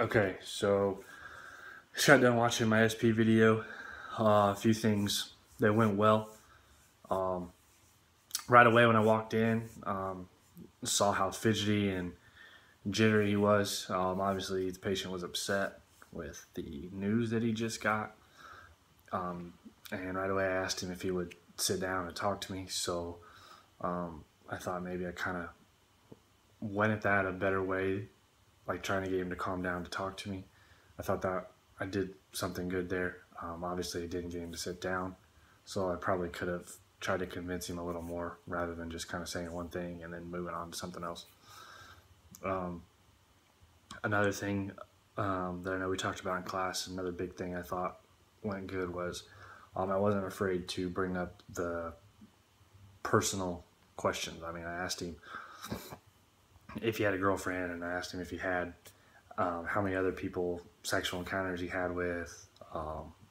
Okay, so just got done watching my SP video. A few things that went well. Um, right away when I walked in, saw how fidgety and jittery he was. Obviously, the patient was upset with the news that he just got. And right away I asked him if he would sit down and talk to me. So I thought maybe I kind of went at that a better way, like trying to get him to calm down to talk to me. I thought that I did something good there. Obviously, I didn't get him to sit down, so I probably could have tried to convince him a little more rather than just kind of saying one thing and then moving on to something else. Another thing that I know we talked about in class, another big thing I thought went good was I wasn't afraid to bring up the personal questions. I mean, I asked him if he had a girlfriend, and I asked him if he had how many other people, sexual encounters he had with.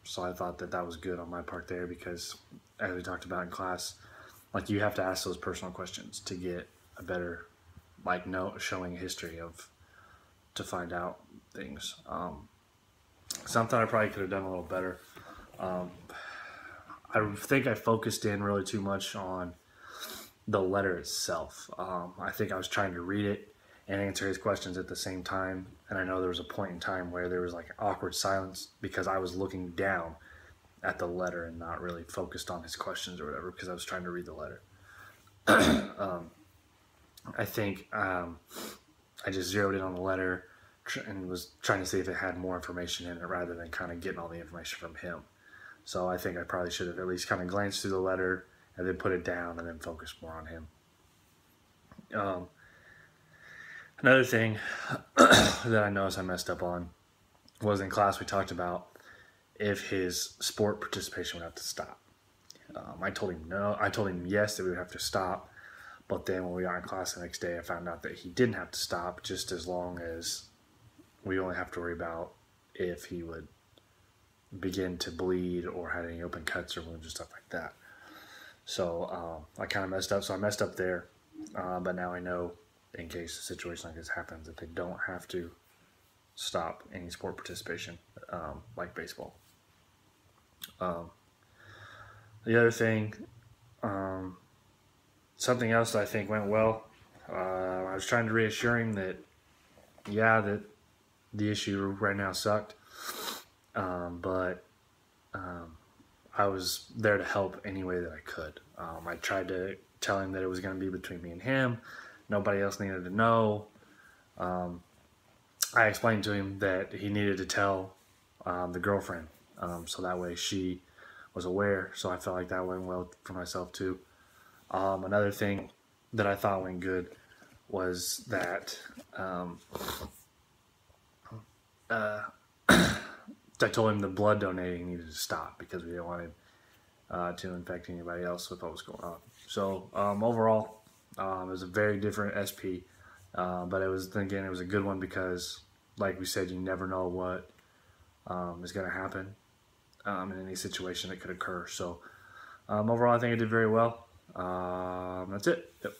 So I thought that was good on my part there because, as we talked about in class, like you have to ask those personal questions to get a better, like, showing history of, to find out things. Something I probably could have done a little better. I think I focused in really too much on the letter itself. I think I was trying to read it and answer his questions at the same time. And I know there was a point in time where there was like an awkward silence because I was looking down at the letter and not really focused on his questions or whatever because I was trying to read the letter. I think I just zeroed in on the letter and was trying to see if it had more information in it rather than kind of getting all the information from him. So I think I probably should have at least kind of glanced through the letter and then put it down and then focus more on him. Another thing that I noticed I messed up on was in class we talked about if his sport participation would have to stop. I told him no. I told him yes, that we would have to stop. But then when we got in class the next day, I found out that he didn't have to stop just as long as we only have to worry about if he would begin to bleed or had any open cuts or wounds or stuff like that. So I kind of messed up. So I messed up there. But now I know in case a situation like this happens that they don't have to stop any sport participation like baseball. The other thing, something else that I think went well, I was trying to reassure him that, yeah, that the issue right now sucked, but I was there to help any way that I could. I tried to tell him that it was going to be between me and him. Nobody else needed to know. I explained to him that he needed to tell the girlfriend, so that way she was aware. So I felt like that went well for myself too. Another thing that I thought went good was that I told him the blood donating needed to stop because we didn't want him to infect anybody else with what was going on. So overall, it was a very different SP, but it was a good one because, like we said, you never know what is going to happen in any situation that could occur. So overall, I think I did very well. That's it. Yep.